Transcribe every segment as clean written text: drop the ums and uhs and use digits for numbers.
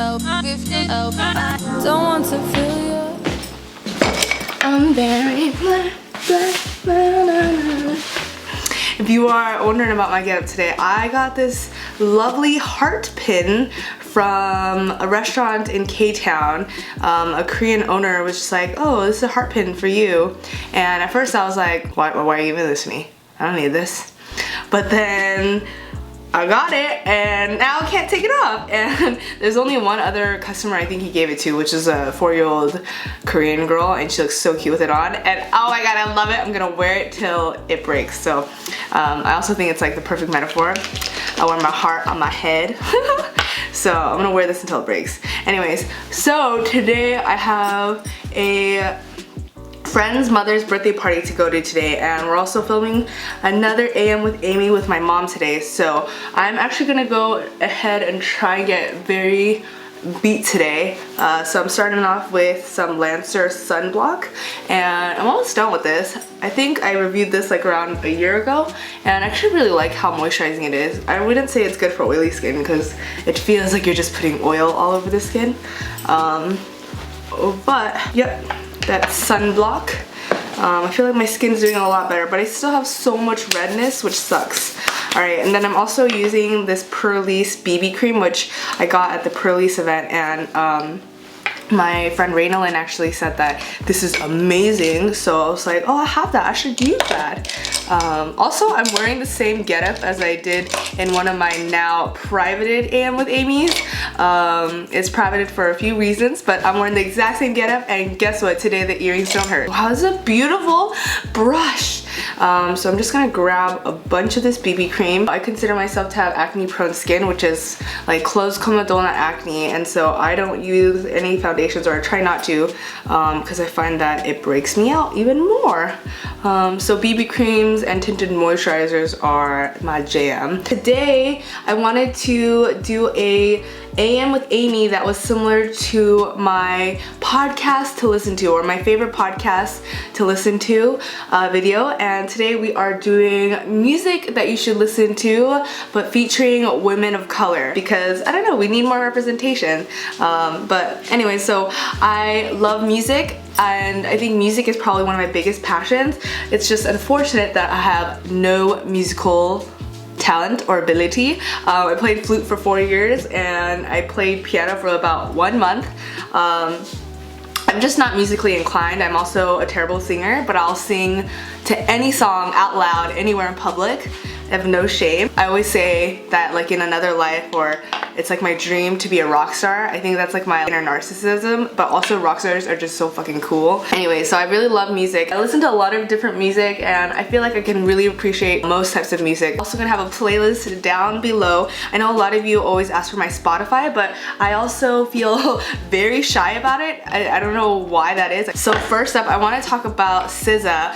Don't want to feel you. I'm very If you are wondering about my getup today, I got this lovely heart pin from a restaurant in K-Town. A Korean owner was just like, oh, this is a heart pin for you. And at first I was like, why are you giving this to me? I don't need this. But then I got it and now I can't take it off. And there's only one other customer I think he gave it to, which is a 4-year-old Korean girl, and she looks so cute with it on. And oh my god, I love it. I'm gonna wear it till it breaks. So I also think it's like the perfect metaphor. I wear my heart on my head. So I'm gonna wear this until it breaks. Anyways, so today I have a friend's mother's birthday party to go to today, and we're also filming another AM with Amy with my mom today. So I'm actually gonna go ahead and try and get very beat today. So I'm starting off with some Lancer sunblock, and I'm almost done with this. I think I reviewed this like around a year ago, and I actually really like how moisturizing it is. I wouldn't say it's good for oily skin because it feels like you're just putting oil all over the skin. But yep, that sunblock. I feel like my skin's doing a lot better, but I still have so much redness, which sucks. Alright, and then I'm also using this Pearlies Bb Cream, which I got at the Purlisse event, and my friend Raveena actually said that this is amazing, so I was like, oh, I have that, I should use that. Also, I'm wearing the same getup as I did in one of my now privated AM with Amy's. It's privated for a few reasons, but I'm wearing the exact same getup, and guess what? Today the earrings don't hurt. Wow, this is a beautiful brush. So I'm just gonna grab a bunch of this BB cream. I consider myself to have acne prone skin, which is like closed comedona acne, and so I don't use any foundations, or I try not to, because I find that it breaks me out even more. So BB creams and tinted moisturizers are my jam. Today I wanted to do a AM with Amy that was similar to my podcast to listen to, or my favorite podcast to listen to video, and today we are doing music that you should listen to but featuring women of color, because I don't know, we need more representation. But anyway, so I love music, and I think music is probably one of my biggest passions. It's just unfortunate that I have no musical talent or ability. I played flute for 4 years, and I played piano for about 1 month. I'm just not musically inclined. I'm also a terrible singer, but I'll sing to any song out loud anywhere in public. I have no shame. I always say that like in another life, or it's like my dream to be a rock star. I think that's like my inner narcissism, but also rock stars are just so fucking cool. Anyway, so I really love music. I listen to a lot of different music, and I feel like I can really appreciate most types of music. I'm also gonna have a playlist down below. I know a lot of you always ask for my Spotify, but I also feel very shy about it. I don't know why that is. So first up, I wanna talk about SZA.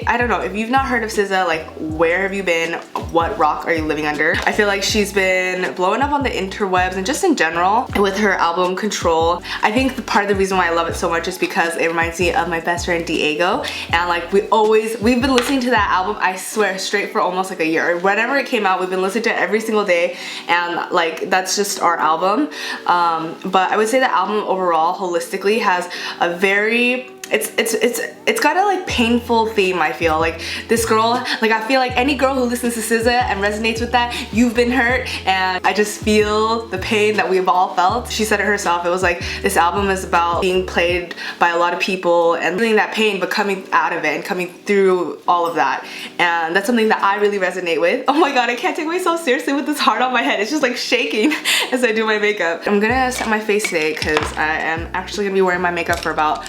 I don't know, if you've not heard of SZA, like where have you been? What rock are you living under? I feel like she's been blowing up on the interwebs and just in general with her album Control. I think part of the reason why I love it so much is because it reminds me of my best friend Diego, and like we've been listening to that album, I swear, straight for almost like a year. Whenever it came out, we've been listening to it every single day, and like that's just our album. But I would say the album overall holistically has a very it's got a like painful theme. I feel like this girl, like I feel like any girl who listens to SZA and resonates with that, you've been hurt, and I just feel the pain that we've all felt. She said it herself, it was like this album is about being played by a lot of people and feeling that pain but coming out of it and coming through all of that, and that's something that I really resonate with. Oh my god, I can't take myself seriously with this heart on my head. It's just like shaking as I do my makeup. I'm gonna set my face today because I am actually gonna be wearing my makeup for about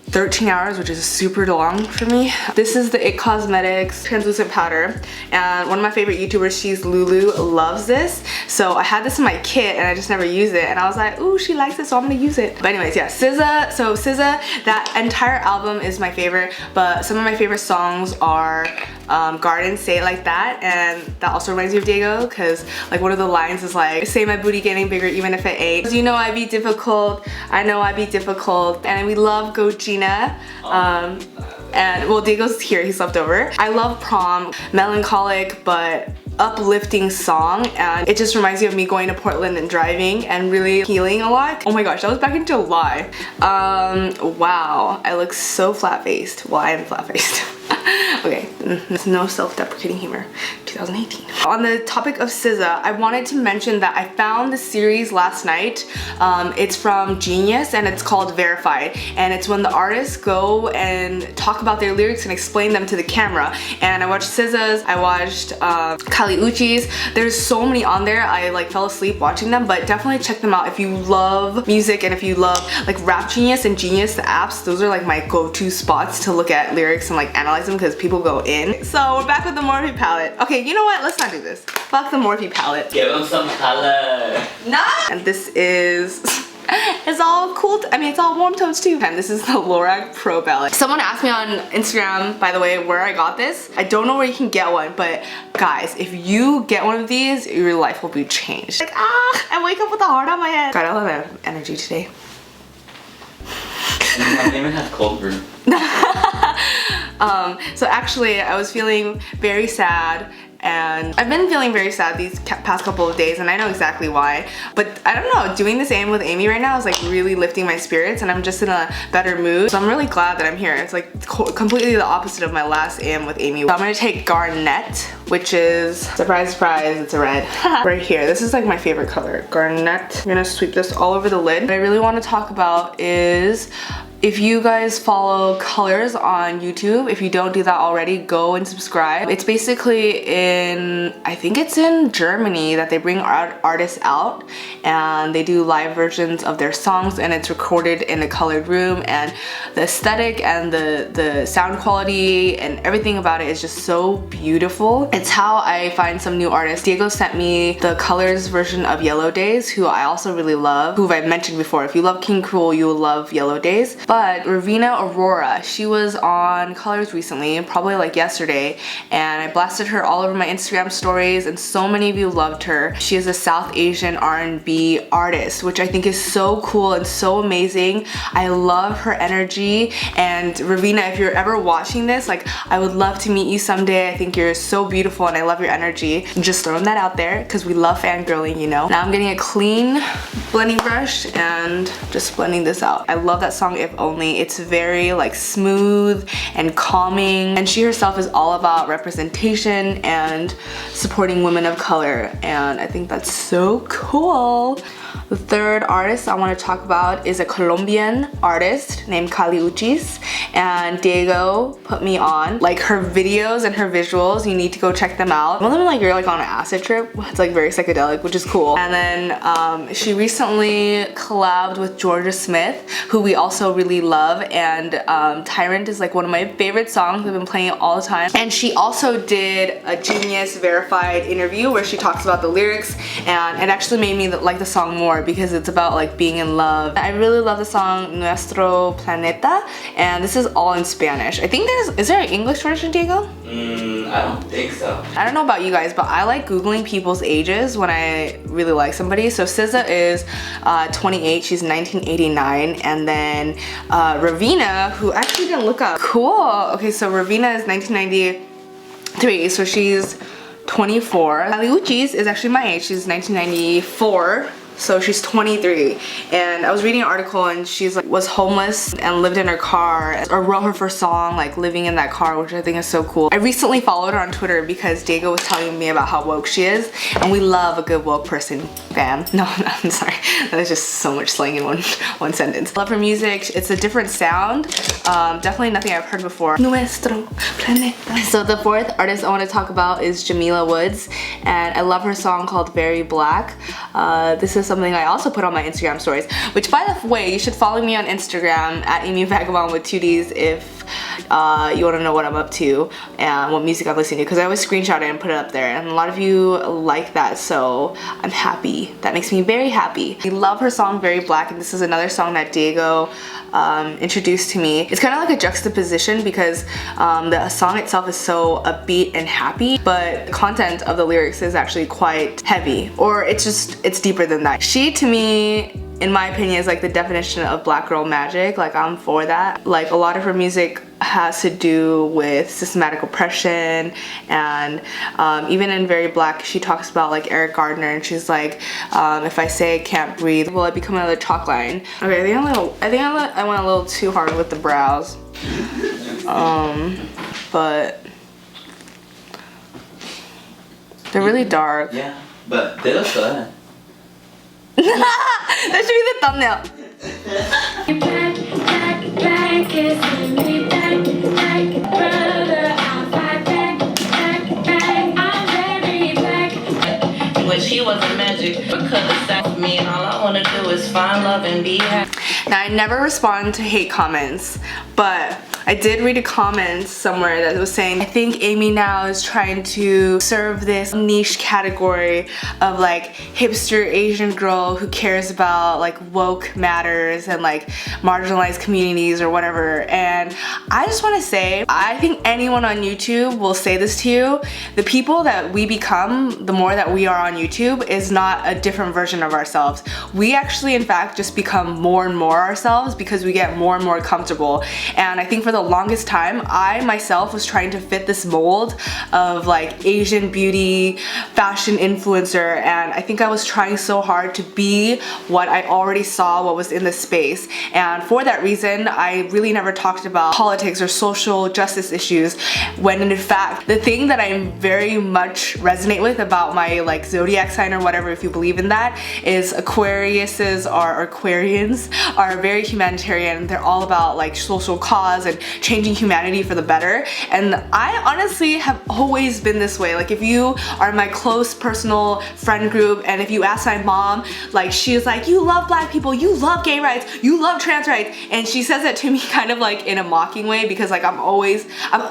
13 hours, which is super long for me. This is the IT Cosmetics translucent powder, and one of my favorite YouTubers, she's Lulu, loves this. So I had this in my kit and I just never use it, and I was like, ooh, she likes it, so I'm gonna use it. But anyways, yeah, SZA. So SZA, that entire album is my favorite, but some of my favorite songs are Garden, Say It Like That, and that also reminds me of Diego, because like one of the lines is like, say my booty getting bigger even if it ain't. You know I be difficult, I know I be difficult, and we love Go Gina. And well, Diego's here, he slept over. I love Prom, melancholic but uplifting song, and it just reminds me of me going to Portland and driving and really healing a lot. Oh my gosh, that was back in July. Wow, I look so flat-faced. Well, I am flat-faced. Okay, there's no self-deprecating humor. 2018. On the topic of SZA, I wanted to mention that I found the series last night. It's from Genius and it's called Verified, and it's when the artists go and talk about their lyrics and explain them to the camera. And I watched SZA's, I watched Kali Uchis. There's so many on there. I like fell asleep watching them, but definitely check them out if you love music and if you love like Rap Genius and Genius, the apps. Those are like my go-to spots to look at lyrics and like analyze them because people go in. So we're back with the Morphe palette. Okay, you know what? Let's not do this. Fuck the Morphe palette. Give them some color. Nah. And this is it's all cool. I mean, it's all warm tones too. And this is the Lorac PRO Palette. Someone asked me on Instagram, by the way, where I got this. I don't know where you can get one, but guys, if you get one of these, your life will be changed. Like, I wake up with a heart on my head. God, I love that energy today. I don't even have cold brew. So actually, I was feeling very sad, and I've been feeling very sad these past couple of days, and I know exactly why. But I don't know, doing this AM with Amy right now is like really lifting my spirits, and I'm just in a better mood. So I'm really glad that I'm here. It's like completely the opposite of my last AM with Amy. So I'm gonna take Garnet, which is, surprise, surprise, it's a red. Right here. This is like my favorite color, Garnet. I'm gonna sweep this all over the lid. What I really want to talk about is, if you guys follow Colors on YouTube, if you don't do that already, go and subscribe. It's basically in, I think it's in Germany, that they bring artists out and they do live versions of their songs, and it's recorded in a colored room, and the aesthetic and the sound quality and everything about it is just so beautiful. It's how I find some new artists. Diego sent me the Colors version of Yellow Days, who I also really love, who I've mentioned before. If you love King Cruel, you will love Yellow Days. But Raveena Arora, she was on Colors recently, probably like yesterday, and I blasted her all over my Instagram stories, and so many of you loved her. She is a South Asian R&B artist, which I think is so cool and so amazing. I love her energy, and Raveena, if you're ever watching this, like, I would love to meet you someday. I think you're so beautiful and I love your energy. I'm just throwing that out there because we love fangirling, you know. Now I'm getting a clean blending brush and just blending this out. I love that song If Only. It's very like smooth and calming, and she herself is all about representation and supporting women of color, and I think that's so cool. The third artist I want to talk about is a Colombian artist named Kali Uchis, and Diego put me on like her videos and her visuals. You need to go check them out. One of them, like, you're like on an acid trip. It's like very psychedelic, which is cool. And then she recently collabed with Georgia Smith, who we also really love, and Tyrant is like one of my favorite songs. I've been playing it all the time. And she also did a Genius Verified interview where she talks about the lyrics, and it actually made me like the song more because it's about like being in love. I really love the song Nuestro Planeta, and this is all in Spanish. I think is there an English version, Diego? I don't think so. I don't know about you guys, but I like Googling people's ages when I really like somebody. So SZA is 28, she's 1989, and then Raveena, who actually didn't look up. Cool. Okay, so Raveena is 1993, so she's 24. Kali Uchis is actually my age. She's 1994. So she's 23, and I was reading an article, and she's like was homeless and lived in her car, or wrote her first song like living in that car, which I think is so cool. I recently followed her on Twitter because Diego was telling me about how woke she is, and we love a good woke person, fam. No, I'm sorry, that is just so much slang in one sentence. Love her music. It's a different sound, definitely nothing I've heard before. Nuestro Planeta. So the fourth artist I want to talk about is Jamila Woods, and I love her song called Very Black. This is something I also put on my Instagram stories, which, by the way, you should follow me on Instagram at Amy Vagabond with 2 Ds if you want to know what I'm up to and what music I'm listening to, because I always screenshot it and put it up there, and a lot of you like that, so I'm happy. That makes me very happy. I love her song Very Black, and this is another song that Diego introduced to me. It's kind of like a juxtaposition because the song itself is so upbeat and happy, but the content of the lyrics is actually quite heavy, or it's deeper than that. She, to me, in my opinion, is like the definition of black girl magic. Like, I'm for that. Like, a lot of her music has to do with systematic oppression, and even in Very Black, she talks about like Eric Gardner, and she's like, if I say I can't breathe, will I become another chalk line? Okay, I think I went a little too hard with the brows, but they're really dark. Yeah, but they look good. That should be the thumbnail. Wish he wasn't magic, because that's me, and all I wanna do is find love and be happy. Now, I never respond to hate comments, but I did read a comment somewhere that was saying, I think Amy now is trying to serve this niche category of like hipster Asian girl who cares about like woke matters and like marginalized communities or whatever. And I just want to say, I think anyone on YouTube will say this to you. The people that we become, the more that we are on YouTube, is not a different version of ourselves. We actually, in fact, just become more and more ourselves because we get more and more comfortable. And I think for the longest time, I myself was trying to fit this mold of like Asian beauty fashion influencer, and I think I was trying so hard to be what I already saw, what was in the space. And for that reason, I really never talked about politics or social justice issues, when in fact the thing that I very much resonate with about my like zodiac sign or whatever, if you believe in that, is Aquariuses or Aquarians are very humanitarian. They're all about like social cause and changing humanity for the better. And I honestly have always been this way. Like, if you are in my close personal friend group and if you ask my mom, like, she's like, you love black people, you love gay rights, you love trans rights, and she says that to me kind of like in a mocking way, because like I'm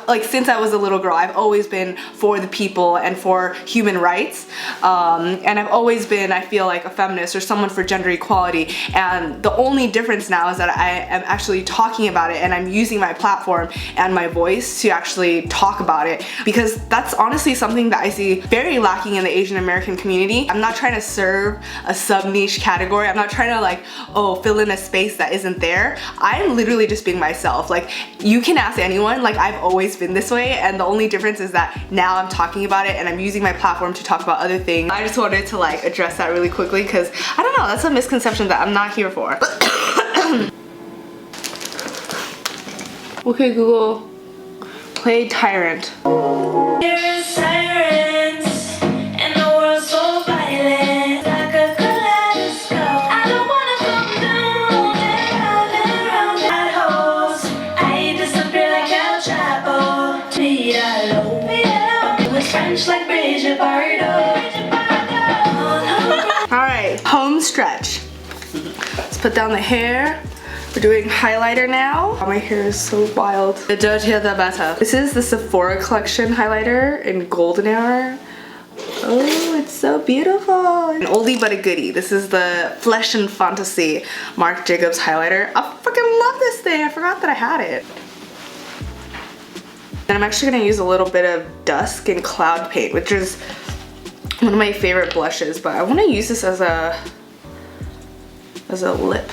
like, since I was a little girl, I've always been for the people and for human rights, and I've always been, I feel like, a feminist or someone for gender equality. And the only difference now is that I am actually talking about it, and I'm using my platform and my voice to actually talk about it, because that's honestly something that I see very lacking in the Asian American community. I'm not trying to serve a sub niche category. I'm not trying to like, oh, fill in a space that isn't there. I'm literally just being myself. Like, you can ask anyone, like, I've always been this way, and the only difference is that now I'm talking about it and I'm using my platform to talk about other things. I just wanted to like address that really quickly, because I don't know, that's a misconception that I'm not here for. Okay, Google, play Tyrant. Here's sirens, and the world's so violent, like a kaleidoscope. I don't wanna come down, and round that holes. I disappear like El Chapo. Me alone, with French like Bridget Bardot. Alright, home stretch. Let's put down the hair. We're doing highlighter now. Oh, my hair is so wild. The Doja the Bata. This is the Sephora collection highlighter in golden hour. Oh, it's so beautiful. An oldie but a goodie. This is the Flesh and Fantasy Marc Jacobs highlighter. I fucking love this thing. I forgot that I had it. And I'm actually gonna use a little bit of Dusk and Cloud Paint, which is one of my favorite blushes, but I wanna use this as a lip.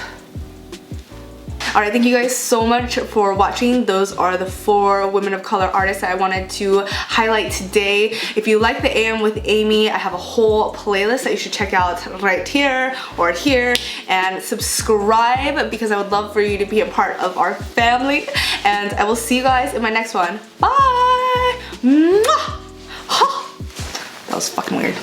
Alright, thank you guys so much for watching. Those are the 4 women of color artists that I wanted to highlight today. If you like the AM with Amy, I have a whole playlist that you should check out right here or here, and subscribe, because I would love for you to be a part of our family. And I will see you guys in my next one. Bye! Mwah! That was fucking weird.